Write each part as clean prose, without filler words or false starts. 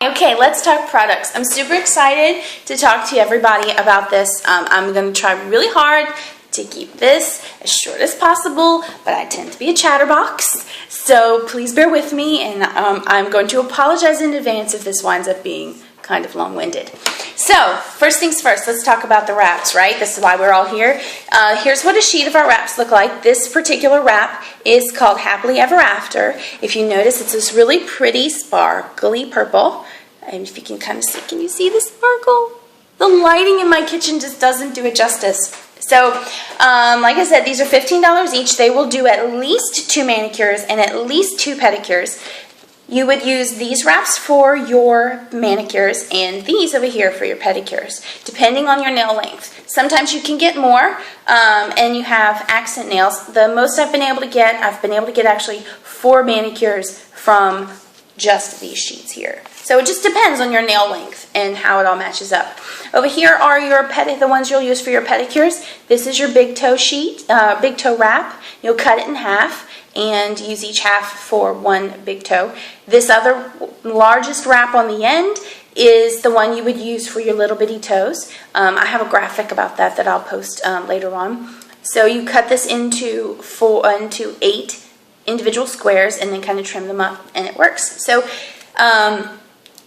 Okay, let's talk products. I'm super excited to talk to everybody about this. I'm going to try really hard to keep this as short as possible, but I tend to be a chatterbox, so please bear with me, and I'm going to apologize in advance if this winds up being kind of long-winded. So, first things first, let's talk about the wraps, right? This is why we're all here. Here's what a sheet of our wraps look like. This particular wrap is called Happily Ever After. If you notice, it's this really pretty sparkly purple. And if you can kind of see, can you see the sparkle? The lighting in my kitchen just doesn't do it justice. So, like I said, these are $15 each. They will do at least 2 manicures and at least 2 pedicures. You would use these wraps for your manicures and these over here for your pedicures, depending on your nail length. Sometimes you can get more, and you have accent nails. The most I've been able to get actually 4 manicures from just these sheets here. So it just depends on your nail length and how it all matches up. Over here are your the ones you'll use for your pedicures. This is your big toe sheet, big toe wrap. You'll cut it in half and use each half for 1 big toe. This other largest wrap on the end is the one you would use for your little bitty toes. I have a graphic about that I'll post later on. So you cut this into 8 individual squares and then kind of trim them up, and it works. So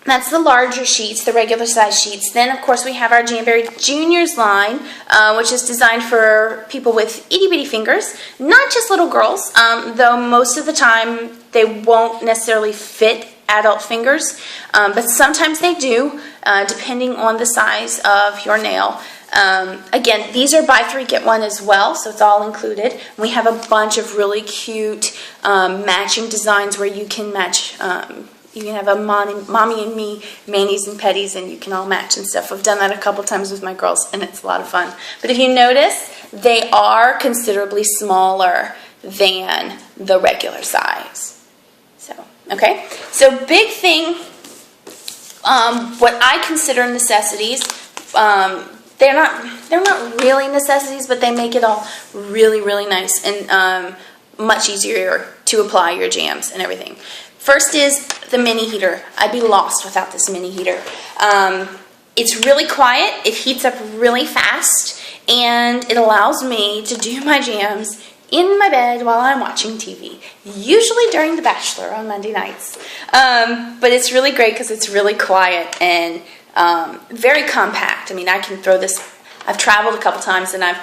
that's the larger sheets, the regular size sheets. Then, of course, we have our Jamberry Juniors line, which is designed for people with itty-bitty fingers, not just little girls, though most of the time they won't necessarily fit adult fingers, but sometimes they do, depending on the size of your nail. Again, these are buy 3 get 1 as well, so it's all included. We have a bunch of really cute matching designs where you can match. You can have a mommy and me manis and petties, and you can all match and stuff. I've done that a couple times with my girls, and it's a lot of fun. But if you notice, they are considerably smaller than the regular size. So, okay. So, big thing, what I consider necessities, they're not really necessities, but they make it all really, really nice and much easier to apply your jams and everything. First is the mini heater. I'd be lost without this mini heater. It's really quiet, it heats up really fast, and it allows me to do my jams in my bed while I'm watching TV, usually during The Bachelor on Monday nights. But it's really great because it's really quiet and very compact. I mean, I can throw this. I've traveled a couple times and I've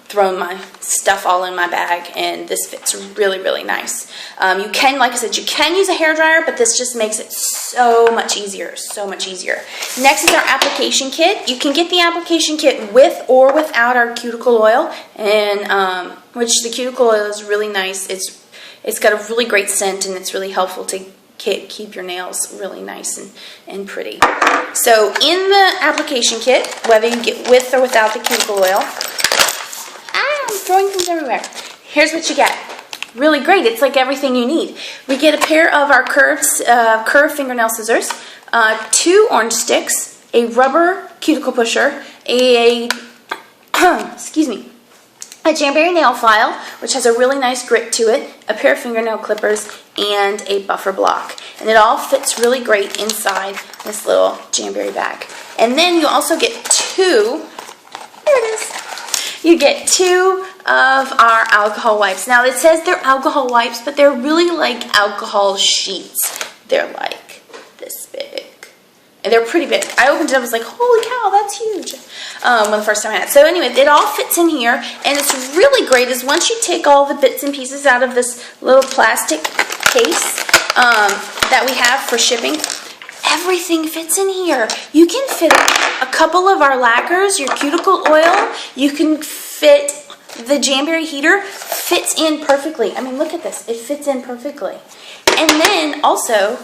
thrown my stuff all in my bag, and this fits really, really nice. You can, like I said, you can use a hairdryer, but this just makes it so much easier, so much easier. Next is our application kit. You can get the application kit with or without our cuticle oil, and which the cuticle oil is really nice. It's got a really great scent, and it's really helpful to keep your nails really nice and pretty. So in the application kit, whether you get with or without the cuticle oil, I'm throwing things everywhere. Here's what you get. Really great. It's like everything you need. We get a pair of our curved fingernail scissors, 2 orange sticks, a rubber cuticle pusher, excuse me, a Jamberry nail file, which has a really nice grip to it, a pair of fingernail clippers, and a buffer block. And it all fits really great inside this little Jamberry bag. And then you also get 2, here it is, you get 2 of our alcohol wipes. Now it says they're alcohol wipes, but they're really like alcohol sheets. They're like this big. And they're pretty big. I opened it up, I was like, holy cow, that's huge. When the first time I had it. So anyway, it all fits in here, and it's really great is once you take all the bits and pieces out of this little plastic case that we have for shipping, everything fits in here. You can fit a couple of our lacquers, your cuticle oil, you can fit the Jamberry heater, fits in perfectly. I mean, look at this, it fits in perfectly. And then also,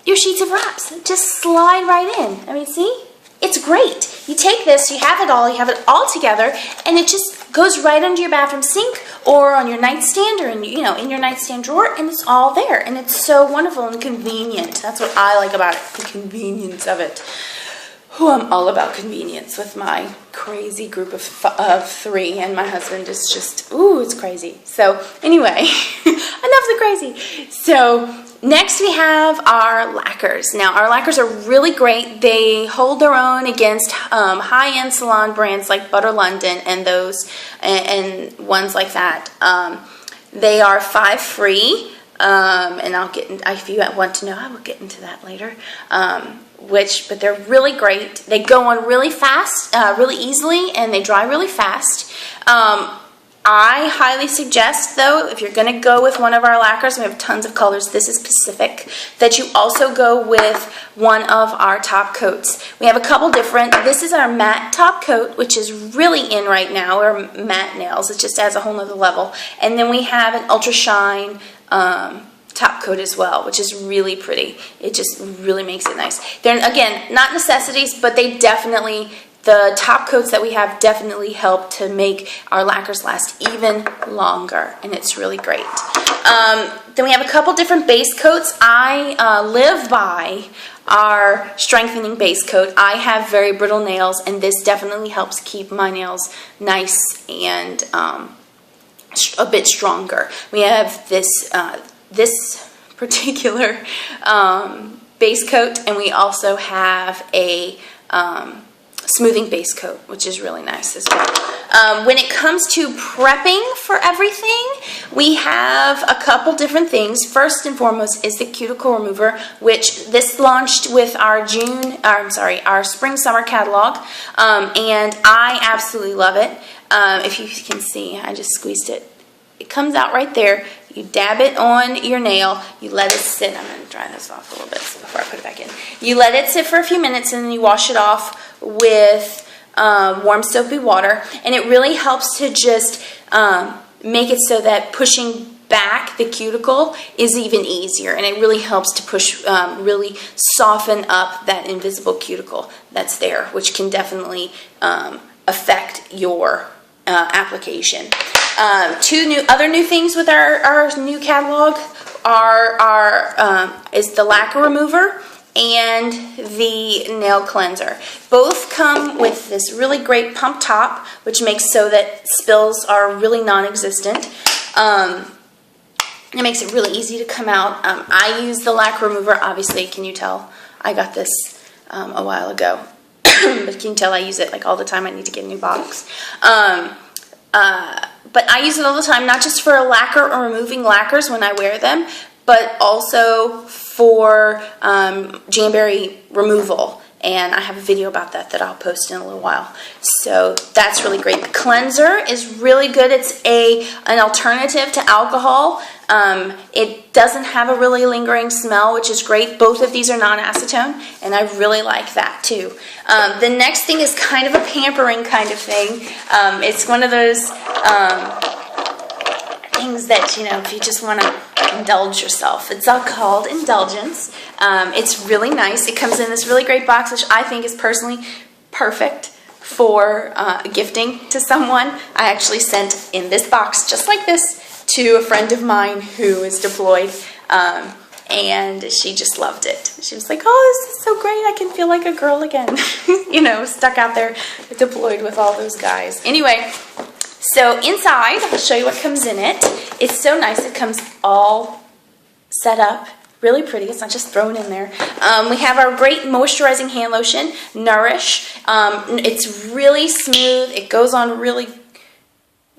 your sheets of wraps just slide right in. I mean, see? It's great. You take this, you have it all together, and it just goes right under your bathroom sink or on your nightstand or in your nightstand drawer, and it's all there. And it's so wonderful and convenient. That's what I like about it, the convenience of it. Oh, I'm all about convenience with my crazy group of 3, and my husband is just, ooh, it's crazy. So anyway, enough of the crazy. So Next we have our lacquers. Now our lacquers are really great. They hold their own against high-end salon brands like Butter London and those and ones like that. They are 5 free, and I'll get in, if you want to know, I will get into that later. But they're really great. They go on really fast, really easily, and they dry really fast. I highly suggest, though, if you're going to go with one of our lacquers, we have tons of colors, this is Pacific, that you also go with one of our top coats. We have a couple different. This is our matte top coat, which is really in right now, or matte nails. It just adds a whole nother level. And then we have an Ultra Shine top coat as well, which is really pretty. It just really makes it nice. They're, again, not necessities, but they definitely... The top coats that we have definitely help to make our lacquers last even longer, and it's really great. Then we have a couple different base coats. I live by our strengthening base coat. I have very brittle nails, and this definitely helps keep my nails nice and a bit stronger. We have this particular base coat, and we also have a smoothing base coat, which is really nice as well. When it comes to prepping for everything, we have a couple different things. First and foremost is the cuticle remover, which this launched with our our spring-summer catalog, and I absolutely love it. If you can see, I just squeezed it. It comes out right there. You dab it on your nail, you let it sit. I'm going to dry this off a little bit before I put it back in. You let it sit for a few minutes, and then you wash it off with warm soapy water, and it really helps to just make it so that pushing back the cuticle is even easier, and it really helps to push, really soften up that invisible cuticle that's there, which can definitely affect your application. Two other new things with our new catalog is the lacquer remover and the nail cleanser. Both come with this really great pump top, which makes so that spills are really non-existent. It makes it really easy to come out. I use the lacquer remover, obviously. Can you tell? I got this a while ago. But can you tell I use it like all the time? I need to get a new box. But I use it all the time, not just for lacquer or removing lacquers when I wear them, but also for Jamberry removal. And I have a video about that I'll post in a little while. So that's really great. The cleanser is really good. It's an alternative to alcohol. It doesn't have a really lingering smell, which is great. Both of these are non-acetone, and I really like that too. The next thing is kind of a pampering kind of thing. It's one of those things that, you know, if you just want to indulge yourself. It's all called Indulgence. It's really nice. It comes in this really great box, which I think is personally perfect for gifting to someone. I actually sent in this box just like this to a friend of mine who is deployed, and she just loved it. She was like, oh, this is so great. I can feel like a girl again. You know, stuck out there deployed with all those guys. Anyway, so inside, I'll show you what comes in it. It's so nice. It comes all set up. Really pretty. It's not just thrown in there. We have our great moisturizing hand lotion, Nourish. It's really smooth. It goes on really,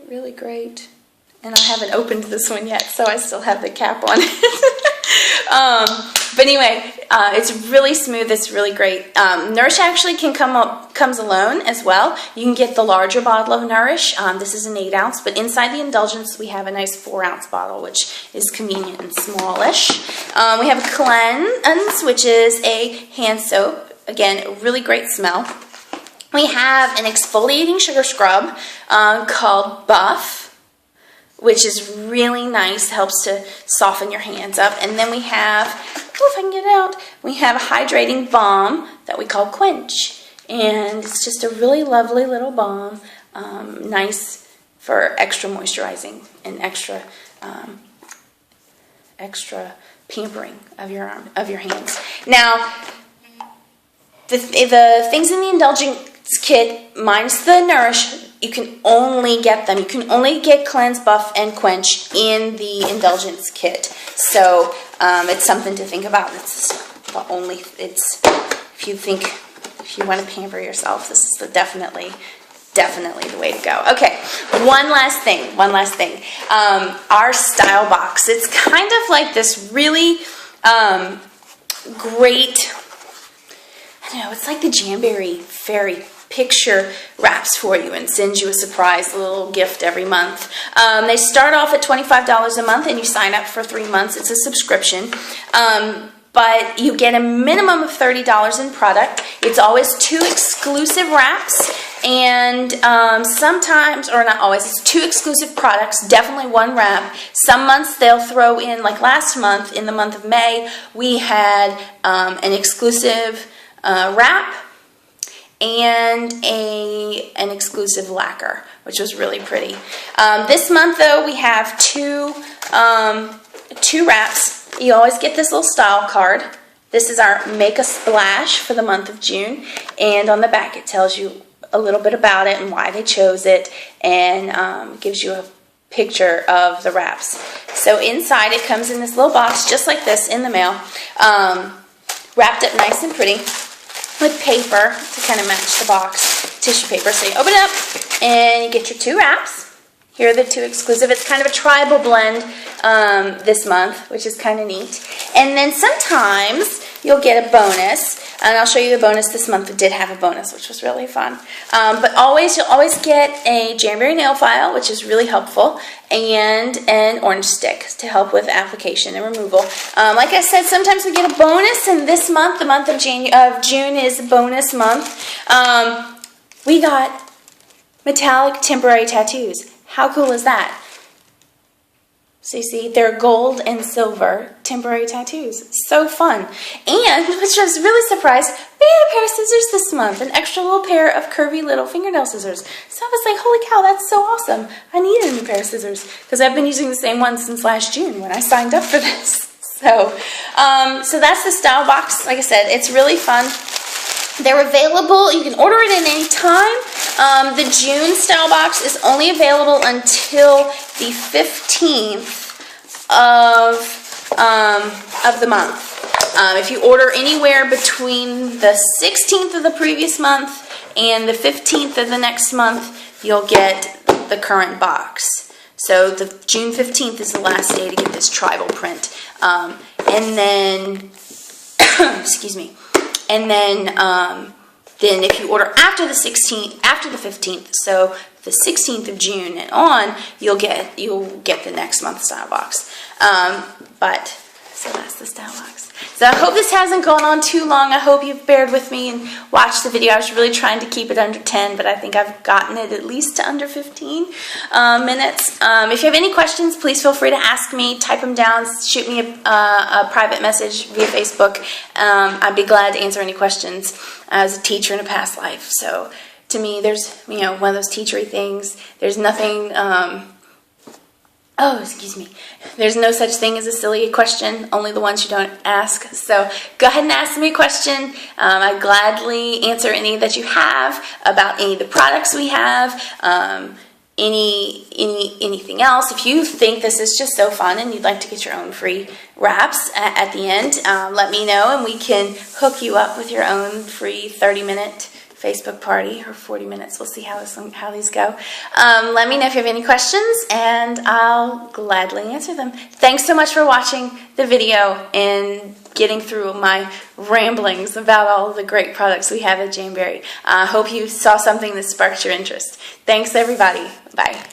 really great. And I haven't opened this one yet, so I still have the cap on it. But anyway, it's really smooth. It's really great. Nourish actually comes alone as well. You can get the larger bottle of Nourish. This is an 8 ounce, but inside the Indulgence we have a nice 4 ounce bottle, which is convenient and smallish. We have a Cleanse, which is a hand soap. Again, a really great smell. We have an exfoliating sugar scrub called Buff, which is really nice, helps to soften your hands up. And then we have, oh, if I can get it out, we have a hydrating balm that we call Quench. And it's just a really lovely little balm, nice for extra moisturizing and extra pampering of your hands. Now, the things in the Indulgence kit, minus the Nourish, you can only get them. You can only get Cleanse, Buff, and Quench in the Indulgence kit. So it's something to think about. It's if you want to pamper yourself, this is definitely the way to go. Okay, one last thing. Our style box. It's kind of like this really great, I don't know, it's like the Jamberry Fairy picture wraps for you and sends you a surprise little gift every month. They start off at $25 a month and you sign up for 3 months. It's a subscription. But you get a minimum of $30 in product. It's always 2 exclusive wraps, and sometimes, or not always, it's 2 exclusive products, definitely 1 wrap. Some months they'll throw in, like last month, in the month of May, we had an exclusive wrap and an exclusive lacquer, which was really pretty. This month, though, we have two wraps. You always get this little style card. This is our Make a Splash for the month of June, and on the back it tells you a little bit about it and why they chose it, and gives you a picture of the wraps. So inside it comes in this little box just like this in the mail, wrapped up nice and pretty with paper to kind of match the box, tissue paper. So you open it up and you get your 2 wraps. Here are the 2 exclusive. It's kind of a tribal blend this month, which is kind of neat. And then sometimes you'll get a bonus, and I'll show you the bonus this month. It did have a bonus, which was really fun. But you'll always get a Jamberry nail file, which is really helpful, and an orange stick to help with application and removal. Like I said, sometimes we get a bonus, and this month, the month of June, is a bonus month. We got metallic temporary tattoos. How cool is that? So you see, they're gold and silver temporary tattoos. So fun. And, which I was really surprised, we had a pair of scissors this month, an extra little pair of curvy little fingernail scissors. So I was like, holy cow, that's so awesome. I need a new pair of scissors because I've been using the same one since last June when I signed up for this. So that's the style box. Like I said, it's really fun. They're available. You can order it at any time. The June style box is only available until the 15th of the month. If you order anywhere between the 16th of the previous month and the 15th of the next month, you'll get the current box. So the June 15th is the last day to get this tribal print. And then, excuse me. And then if you order after the 15th, so the 16th of June and on, you'll get the next month's style box. So that's the style box. So I hope this hasn't gone on too long. I hope you've bared with me and watched the video. I was really trying to keep it under 10, but I think I've gotten it at least to under 15 minutes. If you have any questions, please feel free to ask me. Type them down. Shoot me a private message via Facebook. I'd be glad to answer any questions as a teacher in a past life. So to me, there's, one of those teachery things. There's nothing... There's no such thing as a silly question, only the ones you don't ask. So go ahead and ask me a question. I'd gladly answer any that you have about any of the products we have, anything else. If you think this is just so fun and you'd like to get your own free wraps at the end, let me know and we can hook you up with your own free 30-minute Facebook party, or 40 minutes. We'll see how these go. Let me know if you have any questions, and I'll gladly answer them. Thanks so much for watching the video and getting through my ramblings about all the great products we have at Jamberry. I hope you saw something that sparked your interest. Thanks, everybody. Bye.